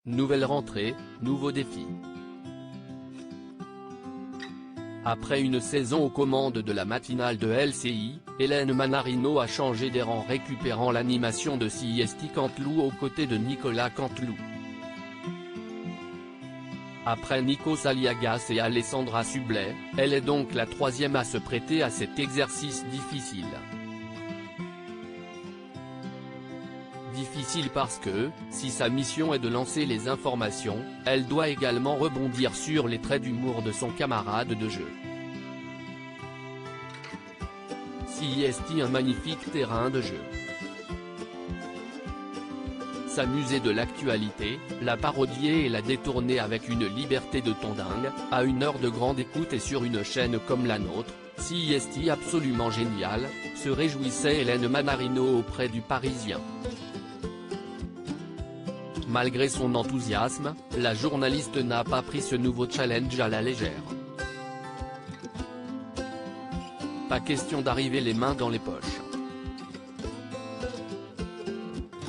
Nouvelle rentrée, nouveau défi. Après une saison aux commandes de la matinale de LCI, Hélène Manarino a changé des rangs récupérant l'animation de CIST Canteloup aux côtés de Nicolas Canteloup. Après Nikos Aliagas et Alessandra Sublet, elle est donc la troisième à se prêter à cet exercice difficile. Difficile parce que, si sa mission est de lancer les informations, elle doit également rebondir sur les traits d'humour de son camarade de jeu. CIST, un magnifique terrain de jeu. S'amuser de l'actualité, la parodier et la détourner avec une liberté de ton dingue, à une heure de grande écoute et sur une chaîne comme la nôtre, CIST absolument génial, se réjouissait Hélène Manarino auprès du Parisien. Malgré son enthousiasme, la journaliste n'a pas pris ce nouveau challenge à la légère. Pas question d'arriver les mains dans les poches.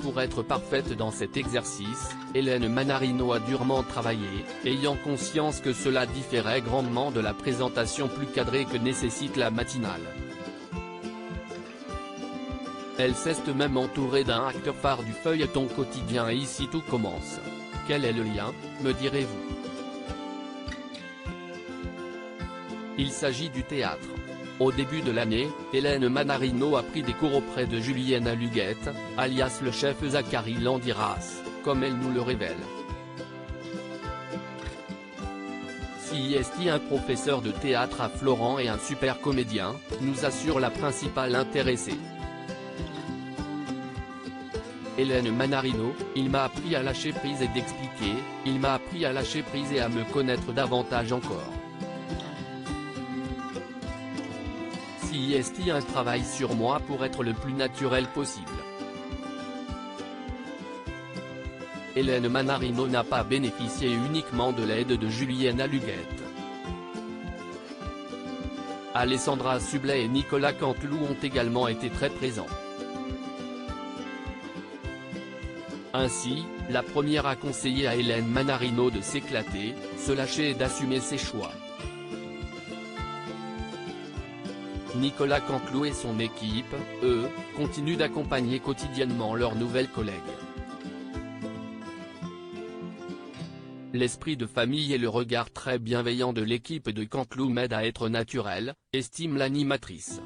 Pour être parfaite dans cet exercice, Hélène Manarino a durement travaillé, ayant conscience que cela différait grandement de la présentation plus cadrée que nécessite la matinale. Elle s'est même entourée d'un acteur phare du feuilleton quotidien et ici tout commence. Quel est le lien, me direz-vous? Il s'agit du théâtre. Au début de l'année, Hélène Manarino a pris des cours auprès de Julienne Aluguette, alias le chef Zachary Landiras, comme elle nous le révèle. CIST, un professeur de théâtre à Florent et un super comédien, nous assure la principale intéressée. Hélène Manarino, il m'a appris à lâcher prise et d'expliquer, il m'a appris à lâcher prise et à me connaître davantage encore. CIST, un travail sur moi pour être le plus naturel possible. Hélène Manarino n'a pas bénéficié uniquement de l'aide de Julienne Aluguette. Alessandra Sublet et Nicolas Canteloup ont également été très présents. Ainsi, la première a conseillé à Hélène Manarino de s'éclater, se lâcher et d'assumer ses choix. Nicolas Canteloup et son équipe, eux, continuent d'accompagner quotidiennement leurs nouvelles collègues. L'esprit de famille et le regard très bienveillant de l'équipe de Canteloup m'aident à être naturel, estime l'animatrice.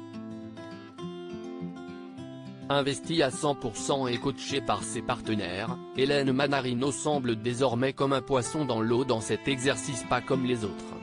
Investie à 100% et coachée par ses partenaires, Hélène Manarino semble désormais comme un poisson dans l'eau dans cet exercice, pas comme les autres.